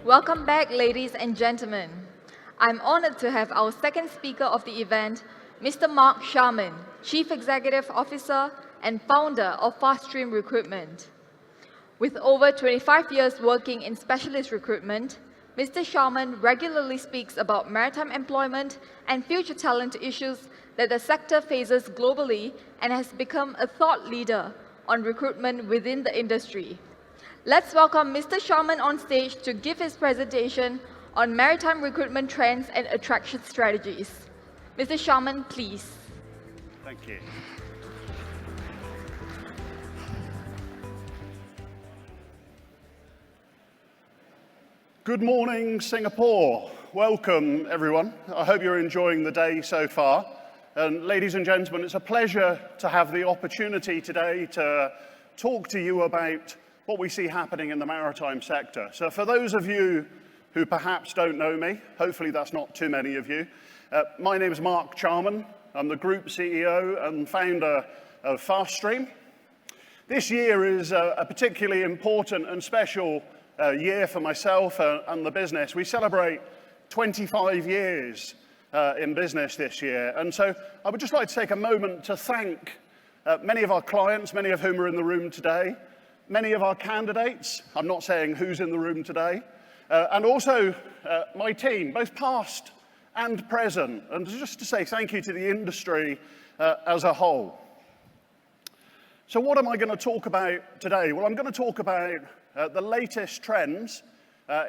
Welcome back, ladies and gentlemen. I'm honored to have our second speaker of the event, Mr. Mark Sharman, Chief Executive Officer and founder of FastStream Recruitment. With over 25 years working in specialist recruitment, Mr. Sharman regularly speaks about maritime employment and future talent issues that the sector faces globally and has become a thought leader on recruitment within the industry. Let's welcome Mr. Sharman on stage to give his presentation on maritime recruitment trends and attraction strategies. Mr. Sharman, please. Thank you. Good morning, Singapore. Welcome, everyone. I hope you're enjoying the day so far. And ladies and gentlemen, it's a pleasure to have the opportunity today to talk to you about what we see happening in the maritime sector. So for those of you who perhaps don't know me, hopefully that's not too many of you, my name is Mark Sharman. I'm the Group CEO and founder of FastStream. This year is a particularly important and special year for myself and the business. We celebrate 25 years in business this year. And so I would just like to take a moment to thank many of our clients, many of whom are in the room today, many of our candidates, I'm not saying who's in the room today, and also my team, both past and present, and just to say thank you to the industry as a whole. So what am I going to talk about today? Well, I'm going to talk about the latest trends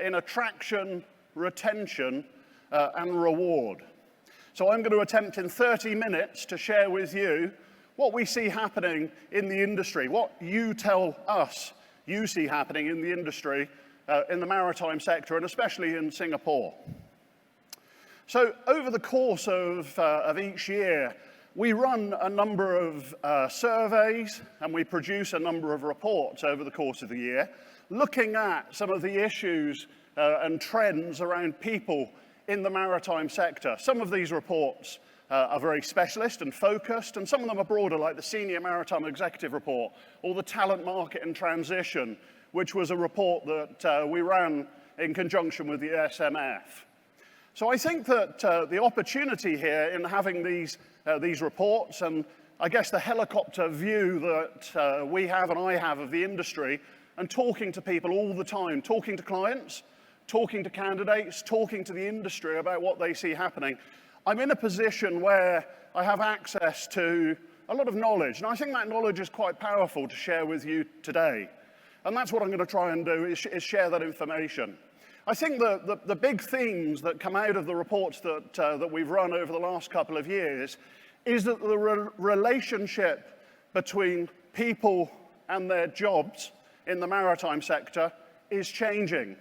in attraction, retention, and reward. So I'm going to attempt in 30 minutes to share with you what we see happening in the industry, what you tell us you see happening in the industry, in the maritime sector, and especially in Singapore. So over the course of each year, we run a number of surveys and we produce a number of reports over the course of the year, looking at some of the issues and trends around people in the maritime sector. Some of these reports are very specialist and focused, and some of them are broader, like the Senior Maritime Executive Report or the Talent Market and Transition, which was a report that we ran in conjunction with the SMF. So I think that the opportunity here in having these reports, and I guess the helicopter view that we have and I have of the industry, and talking to people all the time, talking to clients, talking to candidates, talking to the industry about what they see happening, I'm in a position where I have access to a lot of knowledge, and I think that knowledge is quite powerful to share with you today. And that's what I'm going to try and do, is share that information. I think the big themes that come out of the reports that we've run over the last couple of years is that the relationship between people and their jobs in the maritime sector is changing.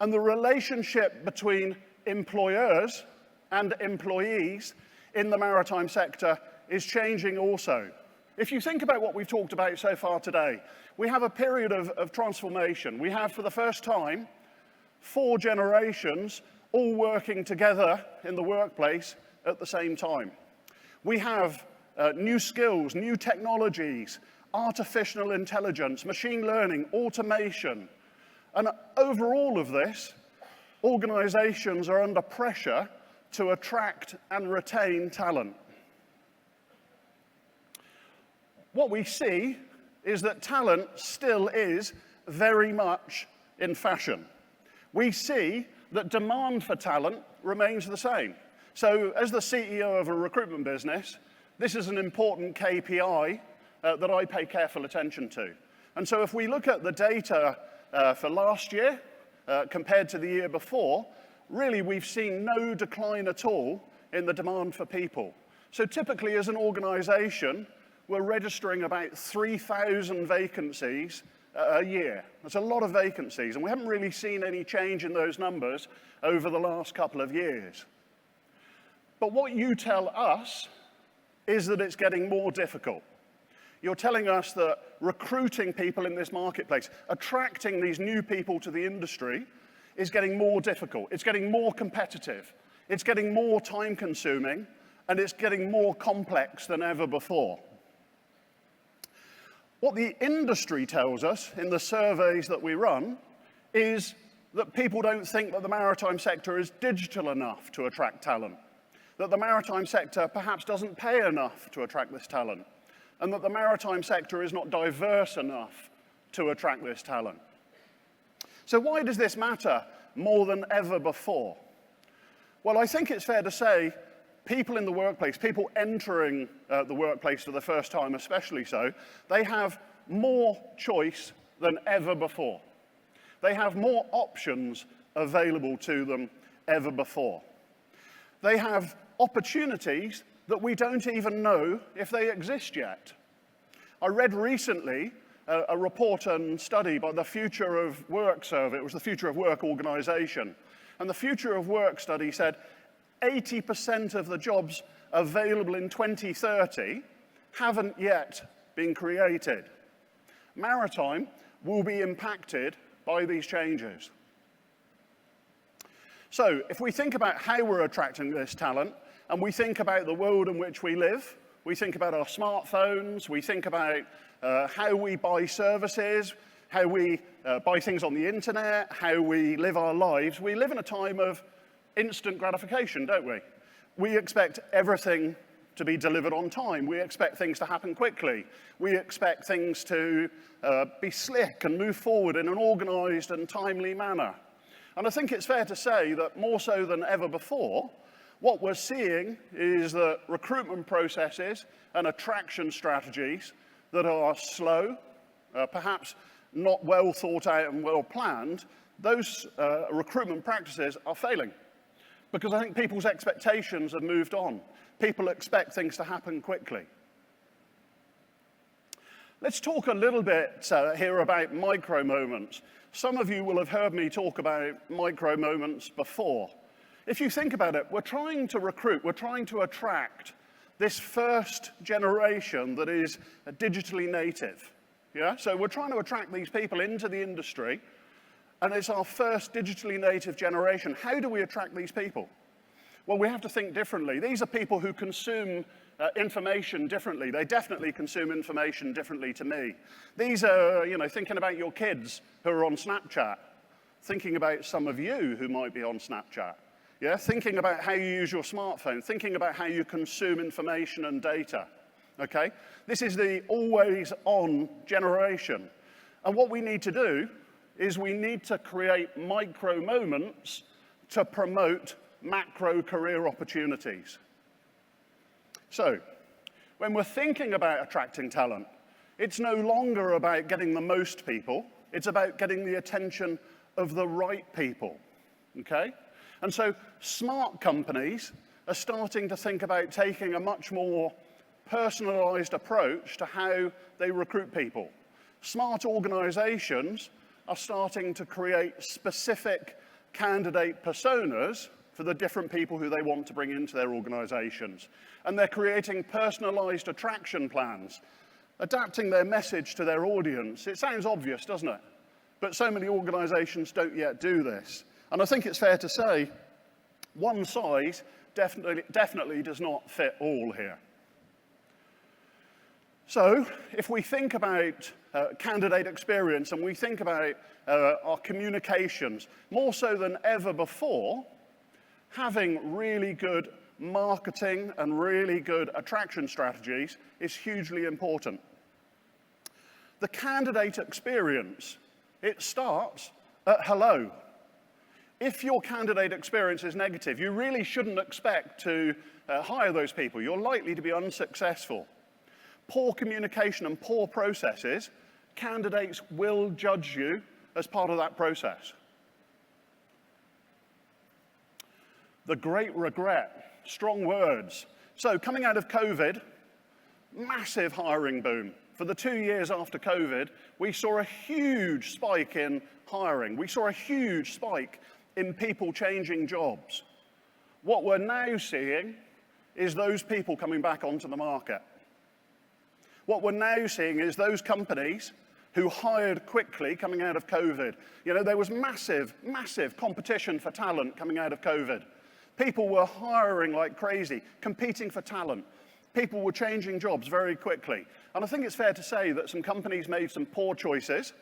And the relationship between employers and employees in the maritime sector is changing also. If you think about what we've talked about so far today, we have a period of transformation. We have, for the first time, 4 generations all working together in the workplace at the same time. We have new skills, new technologies, artificial intelligence, machine learning, automation. And over all of this, organizations are under pressure to attract and retain talent. What we see is that talent still is very much in fashion. We see that demand for talent remains the same. So as the CEO of a recruitment business, this is an important KPI that I pay careful attention to. And so if we look at the data for last year compared to the year before, really we've seen no decline at all in the demand for people. So typically as an organization, we're registering about 3,000 vacancies a year. That's a lot of vacancies, and we haven't really seen any change in those numbers over the last couple of years. But what you tell us is that it's getting more difficult. You're telling us that recruiting people in this marketplace, attracting these new people to the industry, is getting more difficult. It's getting more competitive. It's getting more time-consuming, and it's getting more complex than ever before. What the industry tells us in the surveys that we run is that people don't think that the maritime sector is digital enough to attract talent, that the maritime sector perhaps doesn't pay enough to attract this talent, and that the maritime sector is not diverse enough to attract this talent. So why does this matter more than ever before? Well, I think it's fair to say people in the workplace, people entering the workplace for the first time especially so, they have more choice than ever before. They have more options available to them ever before. They have opportunities that we don't even know if they exist yet. I read recently a report and study by the Future of Work survey. It was the Future of Work organization. And the Future of Work study said 80% of the jobs available in 2030 haven't yet been created. Maritime will be impacted by these changes. So if we think about how we're attracting this talent, and we think about the world in which we live, we think about our smartphones, we think about how we buy services, how we buy things on the internet, how we live our lives, we live in a time of instant gratification, don't we? We expect everything to be delivered on time. We expect things to happen quickly. We expect things to be slick and move forward in an organized and timely manner. And I think it's fair to say that more so than ever before, what we're seeing is that recruitment processes and attraction strategies that are slow, perhaps not well thought out and well planned, those recruitment practices are failing. Because I think people's expectations have moved on. People expect things to happen quickly. Let's talk a little bit here about micro moments. Some of you will have heard me talk about micro moments before. If you think about it, we're trying to recruit, we're trying to attract this first generation that is digitally native. Yeah? So we're trying to attract these people into the industry, and it's our first digitally native generation. How do we attract these people? Well, we have to think differently. These are people who consume information differently. They definitely consume information differently to me. These are, thinking about your kids who are on Snapchat, thinking about some of you who might be on Snapchat. Yeah, thinking about how you use your smartphone, thinking about how you consume information and data, okay? This is the always-on generation. And what we need to do is we need to create micro moments to promote macro career opportunities. So, when we're thinking about attracting talent, it's no longer about getting the most people, it's about getting the attention of the right people, okay? And so smart companies are starting to think about taking a much more personalized approach to how they recruit people. Smart organizations are starting to create specific candidate personas for the different people who they want to bring into their organizations. And they're creating personalized attraction plans, adapting their message to their audience. It sounds obvious, doesn't it? But so many organizations don't yet do this. And I think it's fair to say, one size definitely does not fit all here. So, if we think about candidate experience and we think about our communications, more so than ever before, having really good marketing and really good attraction strategies is hugely important. The candidate experience, it starts at hello. If your candidate experience is negative, you really shouldn't expect to hire those people. You're likely to be unsuccessful. Poor communication and poor processes, candidates will judge you as part of that process. The great regret, strong words. So coming out of COVID, massive hiring boom. For the 2 years after COVID, we saw a huge spike in hiring. We saw a huge spike in people changing jobs. What we're now seeing is those people coming back onto the market. What we're now seeing is those companies who hired quickly coming out of COVID. There was massive competition for talent coming out of COVID. People were hiring like crazy, competing for talent. People were changing jobs very quickly. And I think it's fair to say that some companies made some poor choices,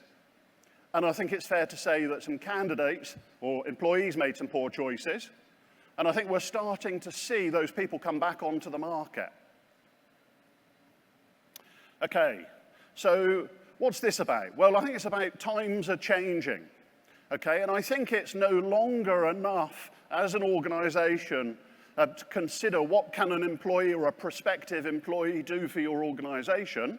And I think it's fair to say that some candidates or employees made some poor choices. And I think we're starting to see those people come back onto the market. Okay, so what's this about? Well, I think it's about times are changing. Okay, and I think it's no longer enough as an organization to consider what can an employee or a prospective employee do for your organization.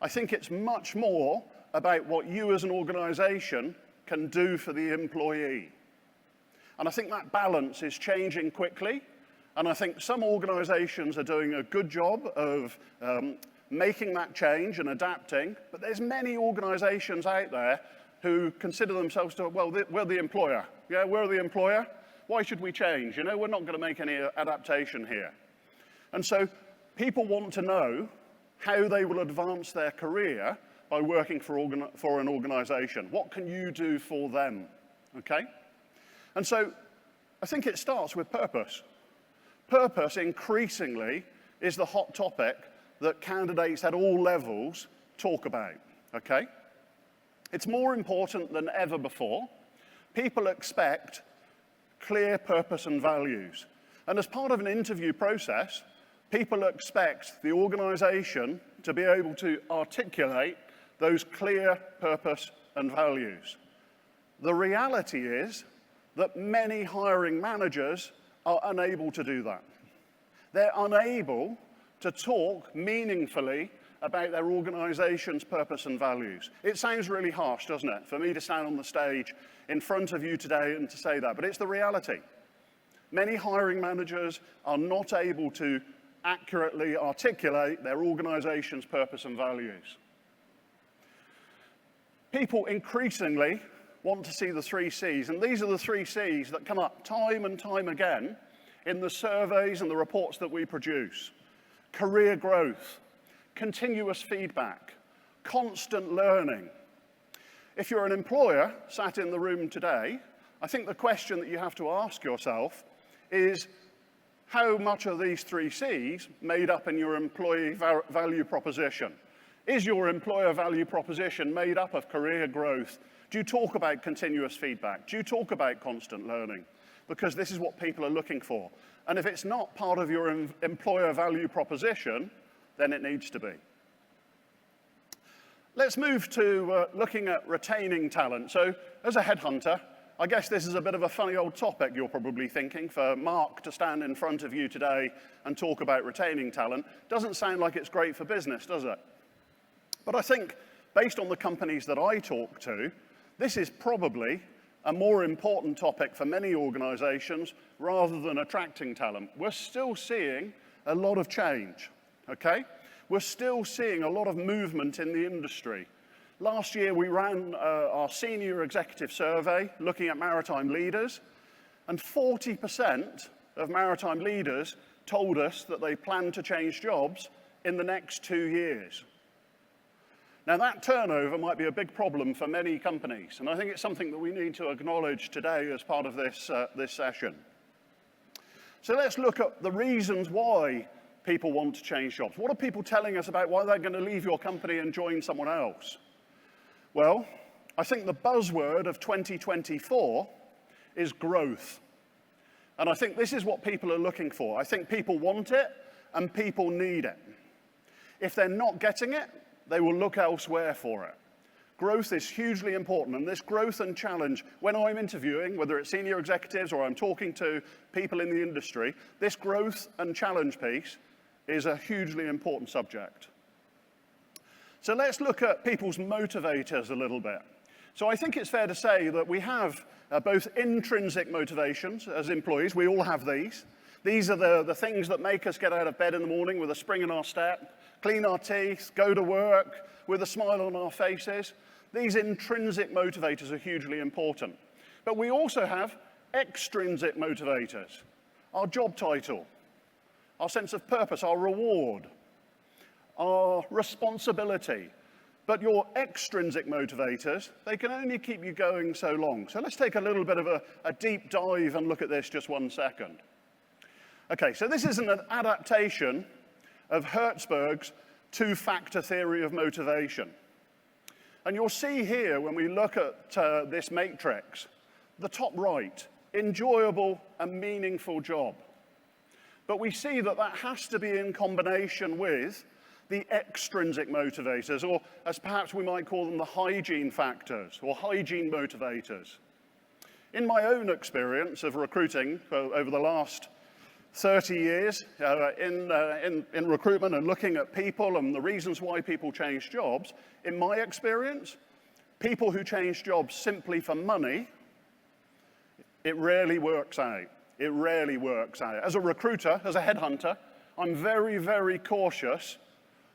I think it's much more about what you as an organization can do for the employee. And I think that balance is changing quickly, and I think some organizations are doing a good job of making that change and adapting, but there's many organizations out there who consider themselves to, well, we're the employer. Yeah, we're the employer. Why should we change? You know, we're not going to make any adaptation here. And so people want to know how they will advance their career by working for an organization. What can you do for them? Okay? And so I think it starts with purpose. Purpose increasingly is the hot topic that candidates at all levels talk about. Okay? It's more important than ever before. People expect clear purpose and values. And as part of an interview process, people expect the organization to be able to articulate those clear purpose and values. The reality is that many hiring managers are unable to do that. They're unable to talk meaningfully about their organization's purpose and values. It sounds really harsh, doesn't it, for me to stand on the stage in front of you today and to say that, but it's the reality. Many hiring managers are not able to accurately articulate their organization's purpose and values. People increasingly want to see the 3 C's, and these are the 3 C's that come up time and time again in the surveys and the reports that we produce. Career growth, continuous feedback, constant learning. If you're an employer sat in the room today, I think the question that you have to ask yourself is, how much are these 3 C's made up in your employee value proposition? Is your employer value proposition made up of career growth? Do you talk about continuous feedback? Do you talk about constant learning? Because this is what people are looking for. And if it's not part of your employer value proposition, then it needs to be. Let's move to looking at retaining talent. So as a headhunter, I guess this is a bit of a funny old topic, you're probably thinking, for Mark to stand in front of you today and talk about retaining talent. Doesn't sound like it's great for business, does it? But I think, based on the companies that I talk to, this is probably a more important topic for many organizations rather than attracting talent. We're still seeing a lot of change, okay? We're still seeing a lot of movement in the industry. Last year, we ran our senior executive survey looking at maritime leaders, and 40% of maritime leaders told us that they plan to change jobs in the next 2 years. Now, that turnover might be a big problem for many companies, and I think it's something that we need to acknowledge today as part of this session. So let's look at the reasons why people want to change jobs. What are people telling us about why they're going to leave your company and join someone else? Well, I think the buzzword of 2024 is growth. And I think this is what people are looking for. I think people want it and people need it. If they're not getting it, they will look elsewhere for it. Growth is hugely important, and this growth and challenge, when I'm interviewing, whether it's senior executives or I'm talking to people in the industry, this growth and challenge piece is a hugely important subject. So let's look at people's motivators a little bit. So I think it's fair to say that we have both intrinsic motivations as employees. We all have these. These are the things that make us get out of bed in the morning with a spring in our step, clean our teeth, go to work with a smile on our faces. These intrinsic motivators are hugely important. But we also have extrinsic motivators. Our job title, our sense of purpose, our reward, our responsibility. But your extrinsic motivators, they can only keep you going so long. So let's take a little bit of a deep dive and look at this just 1 second. Okay, so this is an adaptation of Hertzberg's 2-factor theory of motivation. And you'll see here when we look at this matrix, the top right, enjoyable and meaningful job. But we see that that has to be in combination with the extrinsic motivators, or as perhaps we might call them, the hygiene factors or hygiene motivators. In my own experience of recruiting over the last 30 years in recruitment and looking at people and the reasons why people change jobs, in my experience, people who change jobs simply for money, it rarely works out. It rarely works out. As a recruiter, as a headhunter, I'm very, very cautious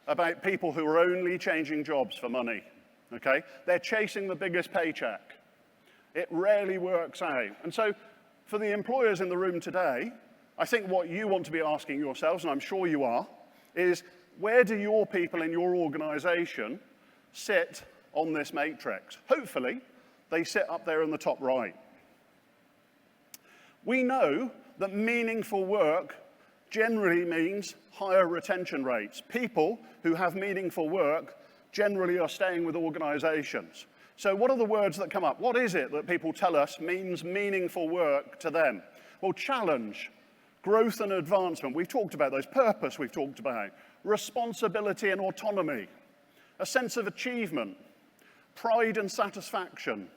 about people who are only changing jobs for money, okay? They're chasing the biggest paycheck. It rarely works out. And so for the employers in the room today, I think what you want to be asking yourselves, and I'm sure you are, is where do your people in your organization sit on this matrix? Hopefully, they sit up there in the top right. We know that meaningful work generally means higher retention rates. People who have meaningful work generally are staying with organizations. So what are the words that come up? What is it that people tell us means meaningful work to them? Well, challenge, growth and advancement, we've talked about those. Purpose, we've talked about. Responsibility and autonomy. A sense of achievement. Pride and satisfaction.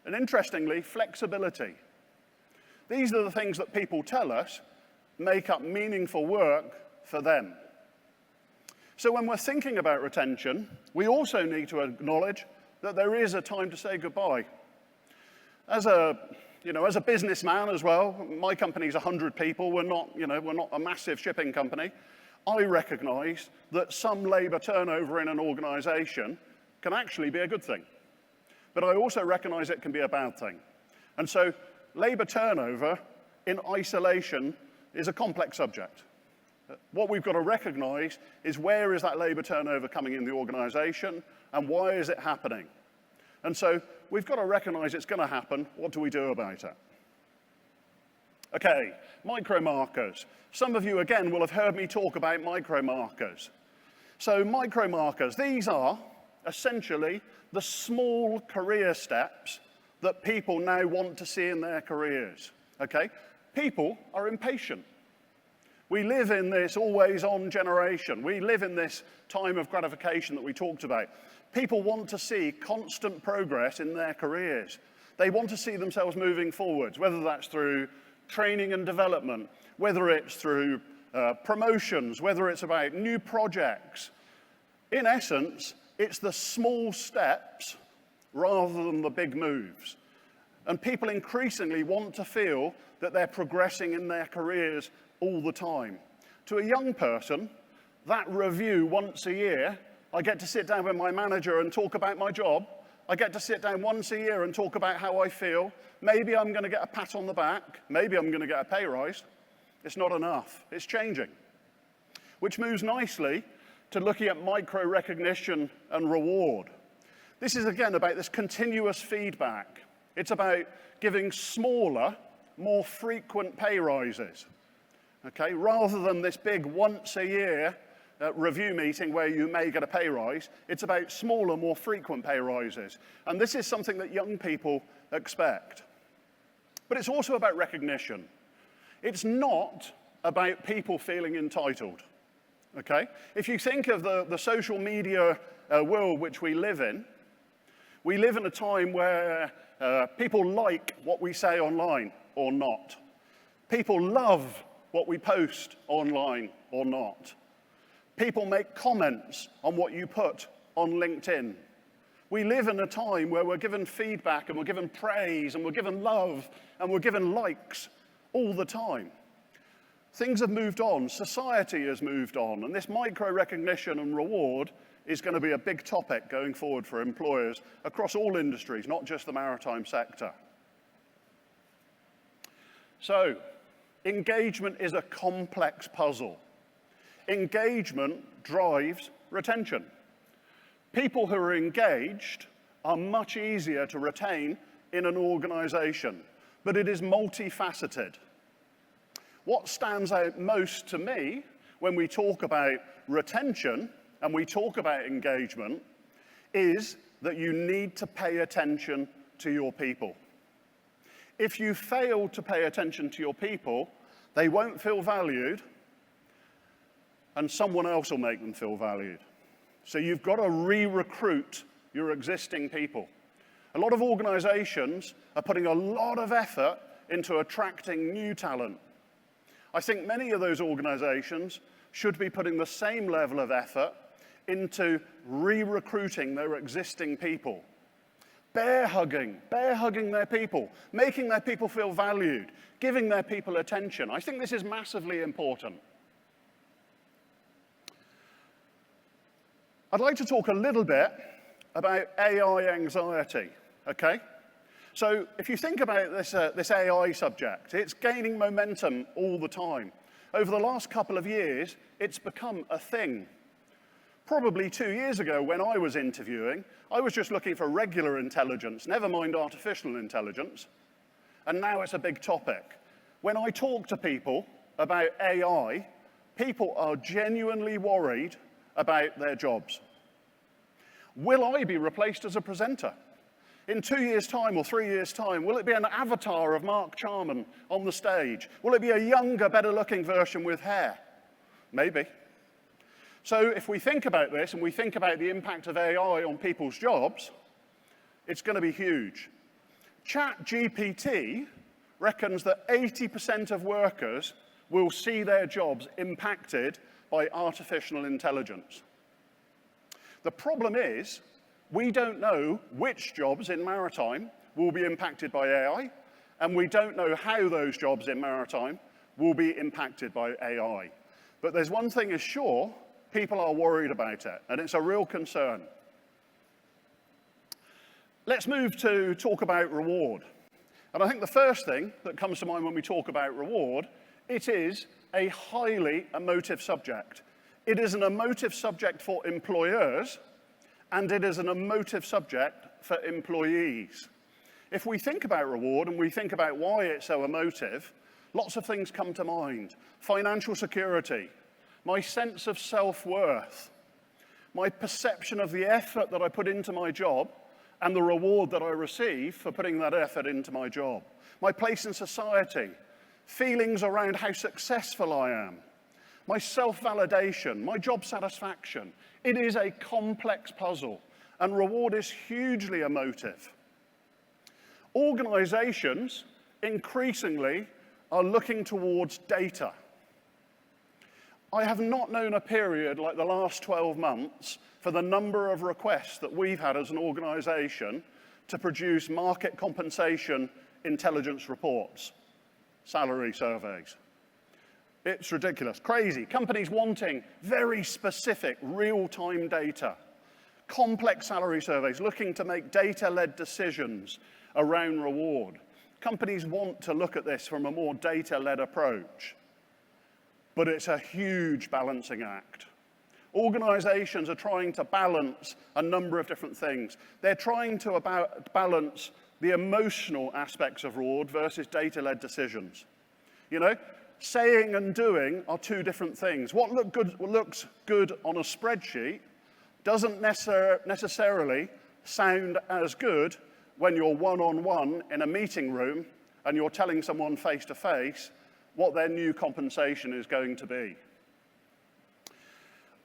And interestingly, flexibility. These are the things that people tell us make up meaningful work for them. So when we're thinking about retention, we also need to acknowledge that there is a time to say goodbye. As a businessman as well, my company's 100 people, we're not a massive shipping company. I recognize that some labor turnover in an organization can actually be a good thing. But I also recognize it can be a bad thing. And so labor turnover in isolation is a complex subject. What we've got to recognize is where is that labor turnover coming in the organization and why is it happening? And so we've got to recognize it's going to happen. What do we do about it? Okay, micro markers. Some of you, again, will have heard me talk about micro markers. So micro markers, these are essentially the small career steps that people now want to see in their careers, okay? People are impatient. We live in this always-on generation. We live in this time of gratification that we talked about. People want to see constant progress in their careers. They want to see themselves moving forwards, whether that's through training and development, whether it's through promotions, whether it's about new projects. In essence, it's the small steps rather than the big moves. And people increasingly want to feel that they're progressing in their careers all the time. To a young person, that review once a year, I get to sit down with my manager and talk about my job. I get to sit down once a year and talk about how I feel. Maybe I'm going to get a pat on the back. Maybe I'm going to get a pay rise. It's not enough. It's changing. Which moves nicely to looking at micro recognition and reward. This is, again, about this continuous feedback. It's about giving smaller, more frequent pay rises, okay? Rather than this big once-a-year review meeting where you may get a pay rise, it's about smaller, more frequent pay rises. And this is something that young people expect. But it's also about recognition. It's not about people feeling entitled, okay? If you think of the social media world which we live in a time where people like what we say online or not. People love what we post online or not. People make comments on what you put on LinkedIn. We live in a time where we're given feedback and we're given praise and we're given love and we're given likes all the time. Things have moved on, society has moved on, and this micro recognition and reward is going to be a big topic going forward for employers across all industries, not just the maritime sector. So, engagement is a complex puzzle. Engagement drives retention. People who are engaged are much easier to retain in an organization, but it is multifaceted. What stands out most to me when we talk about retention and we talk about engagement is that you need to pay attention to your people. If you fail to pay attention to your people, they won't feel valued, and someone else will make them feel valued. So you've got to re-recruit your existing people. A lot of organizations are putting a lot of effort into attracting new talent. I think many of those organizations should be putting the same level of effort into re-recruiting their existing people. Bear hugging their people, making their people feel valued, giving their people attention. I think this is massively important. I'd like to talk a little bit about AI anxiety, okay? So if you think about this AI subject, it's gaining momentum all the time. Over the last couple of years, it's become a thing. Probably 2 years ago when I was interviewing, I was just looking for regular intelligence, never mind artificial intelligence, and now it's a big topic. When I talk to people about AI, people are genuinely worried about their jobs. Will I be replaced as a presenter? In 2 years' time or 3 years' time, will it be an avatar of Mark Charman on the stage? Will it be a younger, better-looking version with hair? Maybe. So if we think about this and we think about the impact of AI on people's jobs, it's going to be huge. ChatGPT reckons that 80% of workers will see their jobs impacted by artificial intelligence. The problem is, we don't know which jobs in maritime will be impacted by AI, and we don't know how those jobs in maritime will be impacted by AI. But there's one thing is sure, people are worried about it, and it's a real concern. Let's move to talk about reward. And I think the first thing that comes to mind when we talk about reward, it is a highly emotive subject. It is an emotive subject for employers, and it is an emotive subject for employees. If we think about reward and we think about why it's so emotive, lots of things come to mind. Financial security, my sense of self-worth, my perception of the effort that I put into my job and the reward that I receive for putting that effort into my job, my place in society, feelings around how successful I am, my self-validation, my job satisfaction. It is a complex puzzle, and reward is hugely emotive. Organizations increasingly are looking towards data. I have not known a period like the last 12 months for the number of requests that we've had as an organization to produce market compensation intelligence reports, salary surveys. It's ridiculous, crazy. Companies wanting very specific real-time data, complex salary surveys, looking to make data-led decisions around reward. Companies want to look at this from a more data-led approach, but it's a huge balancing act. Organizations are trying to balance a number of different things. They're trying to balance the emotional aspects of reward versus data-led decisions. You know, saying and doing are two different things. What looks good on a spreadsheet doesn't necessarily sound as good when you're one-on-one in a meeting room and you're telling someone face-to-face what their new compensation is going to be.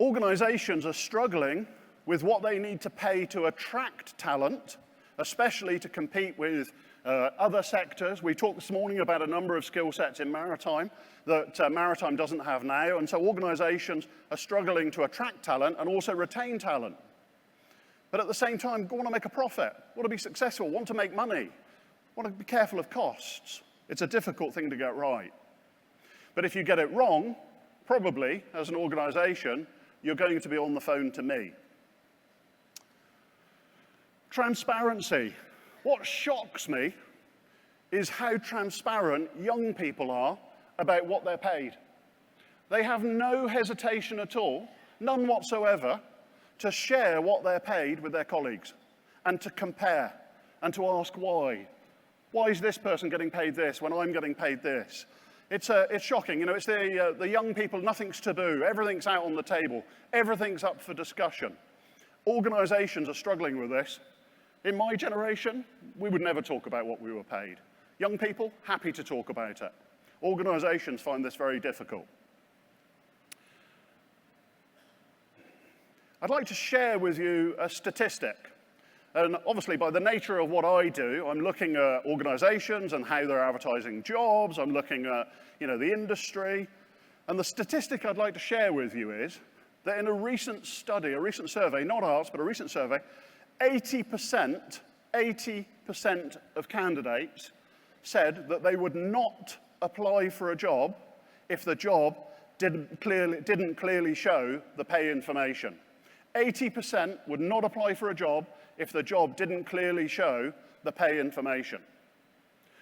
Organizations are struggling with what they need to pay to attract talent, especially to compete with other sectors. We talked this morning about a number of skill sets in maritime that maritime doesn't have now, and so organizations are struggling to attract talent and also retain talent. But at the same time, want to make a profit, want to be successful, want to make money, want to be careful of costs. It's a difficult thing to get right. But if you get it wrong, probably, as an organization, you're going to be on the phone to me. Transparency. What shocks me is how transparent young people are about what they're paid. They have no hesitation at all, none whatsoever, to share what they're paid with their colleagues and to compare and to ask why. Why is this person getting paid this when I'm getting paid this? It's shocking. You know, it's the young people, nothing's taboo. Everything's out on the table. Everything's up for discussion. Organizations are struggling with this. In my generation, we would never talk about what we were paid. Young people, happy to talk about it. Organizations find this very difficult. I'd like to share with you a statistic. And obviously, by the nature of what I do, I'm looking at organizations and how they're advertising jobs. I'm looking at, the industry. And the statistic I'd like to share with you is that in a recent study, a recent survey, not ours, but a recent survey, 80% of candidates said that they would not apply for a job if the job didn't clearly show the pay information. 80% would not apply for a job if the job didn't clearly show the pay information.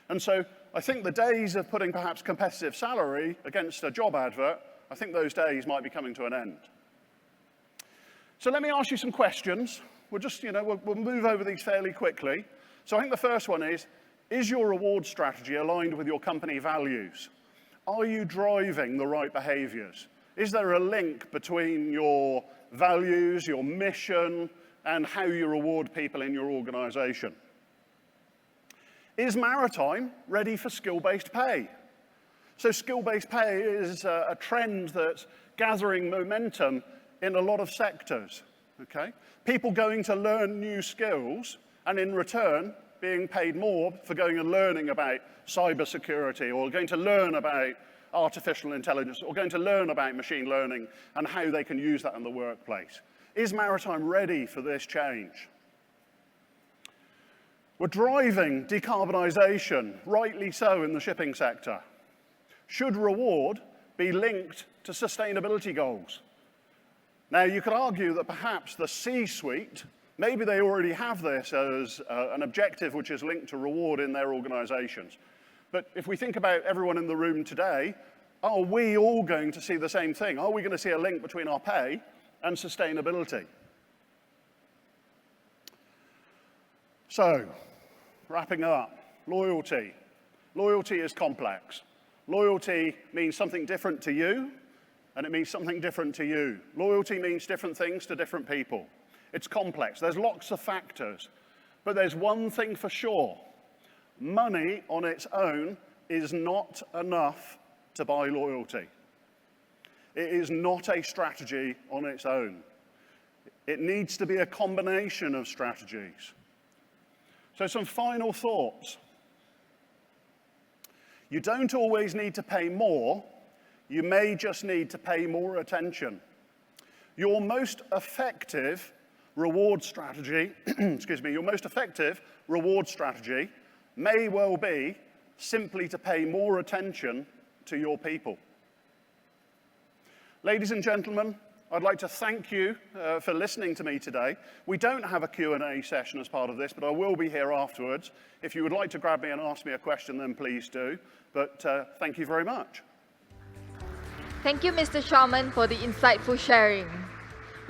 And so I think the days of putting perhaps competitive salary against a job advert, I think those days might be coming to an end. So let me ask you some questions. We'll just, we'll move over these fairly quickly. So I think the first one is your reward strategy aligned with your company values? Are you driving the right behaviors? Is there a link between your values, your mission, and how you reward people in your organization? Is Maritime ready for skill-based pay? So skill-based pay is a trend that's gathering momentum in a lot of sectors, okay? People going to learn new skills and in return being paid more for going and learning about cybersecurity or going to learn about artificial intelligence or going to learn about machine learning and how they can use that in the workplace. Is Maritime ready for this change? We're driving decarbonisation, rightly so, in the shipping sector. Should reward be linked to sustainability goals? Now, you could argue that perhaps the C-suite, maybe they already have this as an objective which is linked to reward in their organisations. But if we think about everyone in the room today, are we all going to see the same thing? Are we going to see a link between our pay and sustainability? So, wrapping up, loyalty. Loyalty is complex. Loyalty means something different to you, and it means something different to you. Loyalty means different things to different people. It's complex. There's lots of factors. But there's one thing for sure. Money on its own is not enough to buy loyalty. It is not a strategy on its own. It needs to be a combination of strategies. So some final thoughts. You don't always need to pay more. You may just need to pay more attention. Your most effective reward strategy, your most effective reward strategy may well be simply to pay more attention to your people. Ladies and gentlemen, I'd like to thank you for listening to me today. We don't have a Q&A session as part of this, but I will be here afterwards. If you would like to grab me and ask me a question, then please do. But thank you very much. Thank you, Mr. Sharman, for the insightful sharing.